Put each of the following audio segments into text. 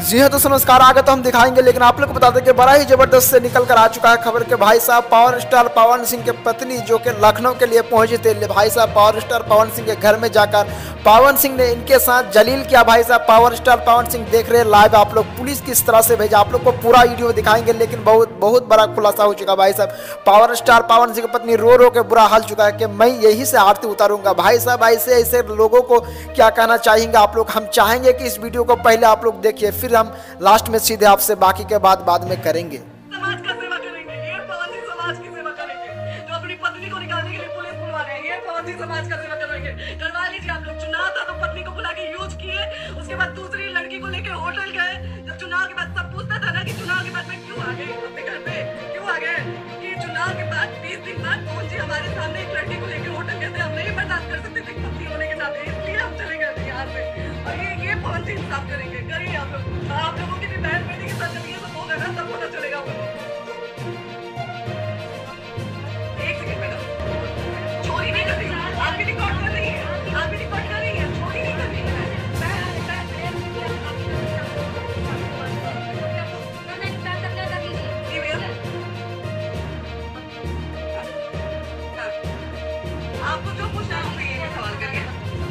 जी हाँ दोस्तों नमस्कार, आगे तो हम दिखाएंगे, लेकिन आप लोग को बता दें कि बड़ा ही जबरदस्त से निकल कर आ चुका है खबर के भाई साहब पावर स्टार पवन सिंह के पत्नी जो कि लखनऊ के लिए पहुंचे थे। भाई साहब पावर स्टार पवन सिंह के घर में जाकर पवन सिंह ने इनके साथ जलील किया। भाई साहब पावर स्टार पवन सिंह देख रहे हैं लाइव, आप लोग पुलिस किस तरह से भेजा, आप लोग को पूरा वीडियो दिखाएंगे, लेकिन बहुत बड़ा खुलासा हो चुका। भाई साहब पावर स्टार पवन सिंह की पत्नी रो रो के बुरा हाल चुका है कि मैं यही से आरती उतारूंगा। भाई साहब ऐसे ऐसे लोगों को क्या कहना चाहेंगे आप लोग, हम चाहेंगे कि इस वीडियो को पहले आप लोग देखिए, फिर हम लास्ट में सीधे आपसे बाकी के बाद में करेंगे। समाज का सेवा करेंगे, ये पवन सिंह समाज की सेवा करेंगे, जो अपनी पत्नी को निकालने के लिए पुलिस बुलवा रहे हैं, ये पवन सिंह समाज का सेवा करेंगे। करवा लीजिए आप लोग। चुनाव था तो पत्नी को बुला के यूज किए, उसके बाद दूसरी लड़की को लेके होटल गए। जब चुनाव के बाद सब पूछता था ना कि चुनाव के बाद में क्यों आ गए अपने घर पे, क्यों आ गए, कि चुनाव के बाद 20 दिन बाद पवन जी हमारे सामने एक लड़की को लेके होटल गए थे, हम नहीं बर्दाश्त कर सकते थे पत्नी होने के नाते, इसलिए हम चले गए थे यहाँ से। और ये पवन सिंह इंसाफ करेंगे, करिए आप लोग। आप लोगों की भी बहन बेटी के साथ चलिए, सब होगा ना, सब पता चलेगा। एक सेकंड मैडम, चोरी नहीं कर रही, आप भी रिकॉर्ड कर रही है, आप भी रिकॉर्ड कर रही है, चोरी नहीं कर रही है। आपको जो पूछना है मुझसे ये सवाल करिए।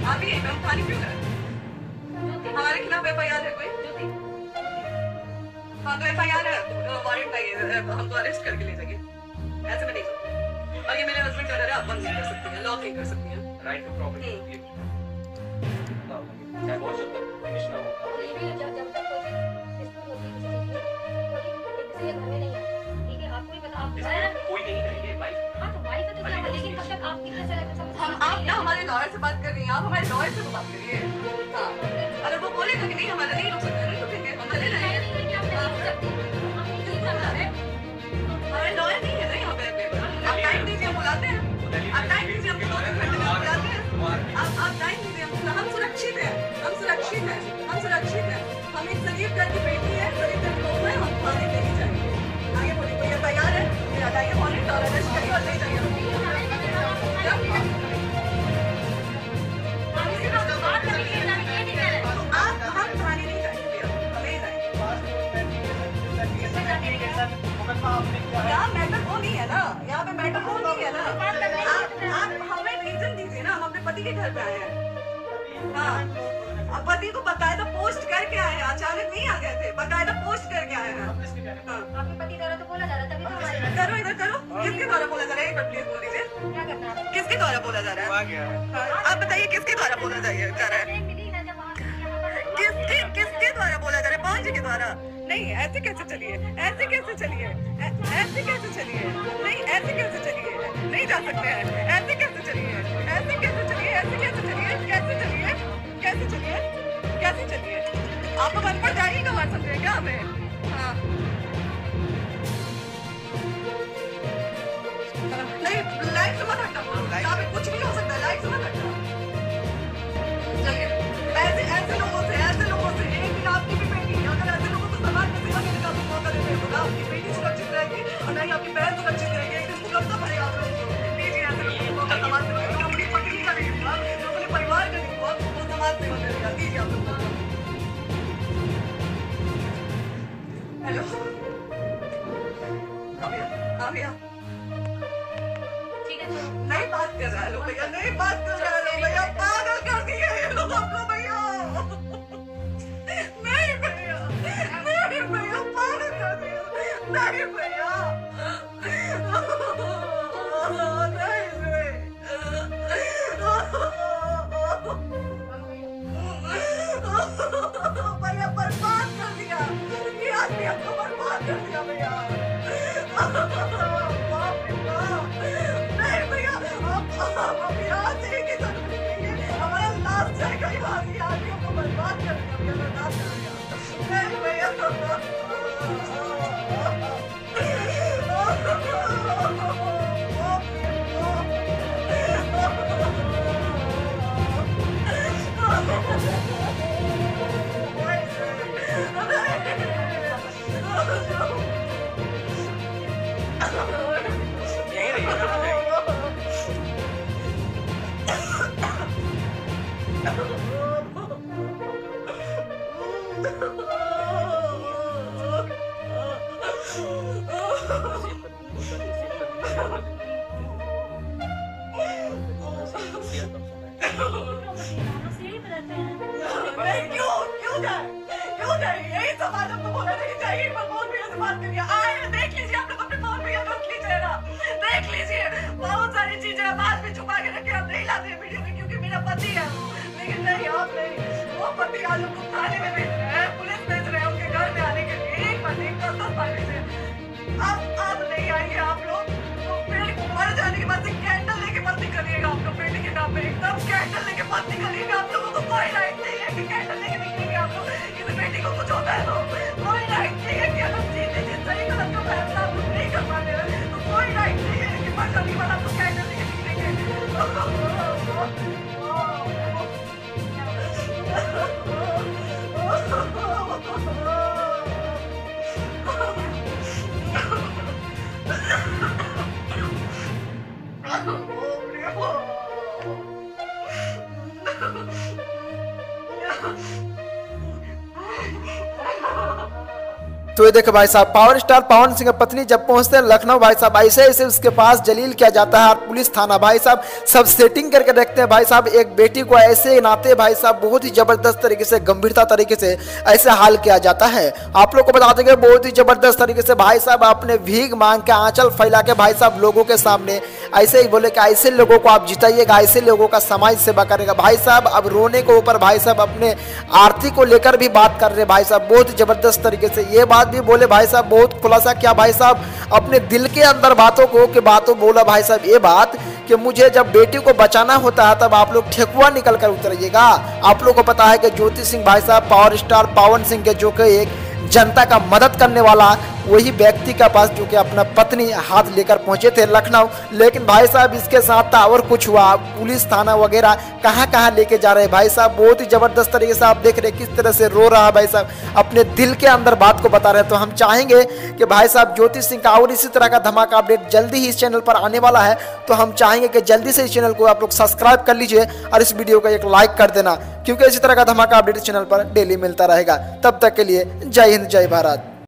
आप ये मैम खाली क्यों है? हमारे खिलाफ FIR है कोई? हाँ तो FIR है, वारंट चाहिए, हमको अरेस्ट करके ले जाइए। ऐसे में नहीं सकते। और ये मेरे हस्बैंड का डर है, आप बंद नहीं कर सकती हैं, लॉक नहीं कर सकती हैं। राइट टू प्रॉपर्टी चाहे बहुत जब तक फिनिश ना हो। जब तक कोई नहीं है ये भाई। हाँ तो भाई का तो क्या है, लेकिन तब तक आप कितने हम आप ना हमारे लॉयर से बात कर रही हैं, आप हमारे लॉयर से बात करिए। हाँ अगर वो बोलेगा कि नहीं हमारा नहीं रुक सकते, नहीं रुकेंगे, हम ले रहे हैं। हमारे लॉयर नहीं है ना यहाँ पे। आप टाइम दीजिए, हम बुलाते हैं। आप टाइम दीजिए, हम 2-3 घंटे में बुलाते हैं। आप टाइम दीजिए, हम सुरक्षित हैं, हम सुरक्षित हैं, हम सुरक्षित हैं। हम एक सलीब घर की बेटी है, सलीब घर की बहू है, हम थाने ले ही जाएंगे। आगे बोलिए, कोई FIR है, फिर हटाइए वारंट और अरेस्ट करिए और ले जाइए। यहाँ मैटर वो नहीं है ना, यहाँ पे मैटर वो नहीं है ना। आप हमें रीजन दीजिए ना, हम अपने पति के घर पे आए हैं। हाँ अब पति को बकायदा पोस्ट करके आए हैं, अचानक नहीं आ गए थे, बकायदा पोस्ट करके आए हैं। आपके पति द्वारा तो बोला जा रहा, तभी तो हमारे करो इधर करो, किसके द्वारा बोला जा रहा है, एक बार प्लीज बोल दीजिए, क्या करना है। किसके द्वारा बोला जा रहा है? आप बताइए किसके द्वारा बोला जा रहा है? किसके द्वारा बोला जा रहा है? पवन जी के द्वारा? नहीं ऐसे कैसे चलिए, ऐसे कैसे चलिए, ऐसे कैसे चलिए, नहीं ऐसे कैसे चलिए, नहीं जा सकते हैं, ऐसे कैसे चलिए, ऐसे कैसे चलिए, ऐसे कैसे चलिए, कैसे चलिए, कैसे चलिए, कैसे चलिए। आप अब अनपढ़ जाइएगा, बात समझे क्या हमें? हाँ नहीं, लाइफ से मत हटना, यहाँ पे कुछ नहीं हो सकता, लाइफ से मत हटना। चलिए ऐसे लोगों से एक दिन आपकी भी बेटी, अगर ऐसे लोगों को समाज में सेवा करने का मौका देते हो, आपकी बेटी सुरक्षित रहेगी और नहीं आपकी बहन सुरक्षित रहेगी। एक दिन भूकंप पड़ेगा आप लोगों को। लीजिए ऐसे लोगों को मौका, समाज सेवा, जो अपनी पत्नी का नहीं हुआ, जो अपने परिवार का नहीं हुआ, वो समाज सेवा करेगा। दीजिए आप लोग। हेलो भैया ठीक है, नहीं बात कर रहा है भैया, नहीं बात कर रहा है भैया, पागल कर दिया ये लोग हमको भैया। नहीं भैया, नहीं भैया, पागल कर दिया, नहीं भैया, भैया बर्बाद कर दिया, ये आदमी हमको बर्बाद कर दिया भैया। बाप रे बाप, नहीं भैया, आप यहाँ से एक ही तरफ निकलेंगे, हमारा लास्ट जाएगा यहाँ से, आदमी हमको बर्बाद कर दिया भैया, बर्बाद कर दिया। नहीं भैया नहीं, क्यों जाए? यही समाज हमको बोला नहीं चाहिए, पर मोहन भैया से बात करिए। आए, देख लीजिए, आप लोग अपने मोहन भैया को रख लीजिए ना। देख लीजिए, बहुत सारी चीजें हम आज भी छुपा के रखे, हम नहीं लाते वीडियो में, क्योंकि मेरा पति है वो। लेकिन नहीं, आप नहीं, वो पति आज हमको थाने में भेज रहे हैं, पुलिस भेज रहे हैं उनके घर में आने के लिए। एक पति 10 साल से अब नहीं आएंगे आप लोग, तो पेड़ मर जाने के बाद से कैंडल लेके बत्ती करिएगा आप लोग, बेटी के नाम पे एकदम कैंडल लेके बत्ती करिएगा। आप लोगों को कोई राइट नहीं है कि कैंडल लेके निकलेंगे आप लोग, किसी बेटी को कुछ होता है तो कोई राइट नहीं है कि अगर सीधे सही गलत का फैसला आप लोग नहीं कर पाते हैं, तो कोई राइट नहीं है कि मरने वाला तो कैंडल लेके निकलेंगे। तो ये देखो भाई साहब, पावर स्टार पवन सिंह की पत्नी जब पहुंचते हैं लखनऊ भाई साहब, ऐसे ऐसे उसके पास जलील किया जाता है और पुलिस थाना भाई साहब सब सेटिंग करके देखते हैं भाई साहब। एक बेटी को ऐसे नाते भाई साहब बहुत ही जबरदस्त तरीके से, गंभीरता तरीके से ऐसे हाल किया जाता है। आप लोग को बता देंगे बहुत ही जबरदस्त तरीके से भाई साहब अपने भीख मांग के आंचल फैला के भाई साहब लोगों के सामने ऐसे ही बोले कि ऐसे लोगों को आप जिताइएगा, ऐसे लोगों का समाज सेवा करेगा भाई साहब। अब रोने के ऊपर भाई साहब अपने आरती को लेकर भी बात कर रहे भाई साहब बहुत ही जबरदस्त तरीके से। ये बात भी बोले भाई साहब, बहुत खुलासा किया भाई साहब अपने दिल के अंदर बातों को कि बातों बोला भाई साहब ये बात कि मुझे जब बेटी को बचाना होता है तब आप लोग ठेकुआ निकल कर उतरिएगा। आप लोग को पता है कि ज्योति सिंह भाई साहब पावर स्टार पवन सिंह के जो कि एक जनता का मदद करने वाला वही व्यक्ति के पास जो कि अपना पत्नी हाथ लेकर पहुंचे थे लखनऊ। लेकिन भाई साहब इसके साथ था और कुछ हुआ, पुलिस थाना वगैरह कहां कहां लेके जा रहे हैं भाई साहब। बहुत ही जबरदस्त तरीके से आप देख रहे हैं किस तरह से रो रहा है भाई साहब, अपने दिल के अंदर बात को बता रहे हैं। तो हम चाहेंगे कि भाई साहब ज्योति सिंह का और इसी तरह का धमाका अपडेट जल्दी ही इस चैनल पर आने वाला है, तो हम चाहेंगे कि जल्दी से इस चैनल को आप लोग सब्सक्राइब कर लीजिए और इस वीडियो को एक लाइक कर देना, क्योंकि इसी तरह का धमाका अपडेट चैनल पर डेली मिलता रहेगा। तब तक के लिए जय हिंद, जय भारत।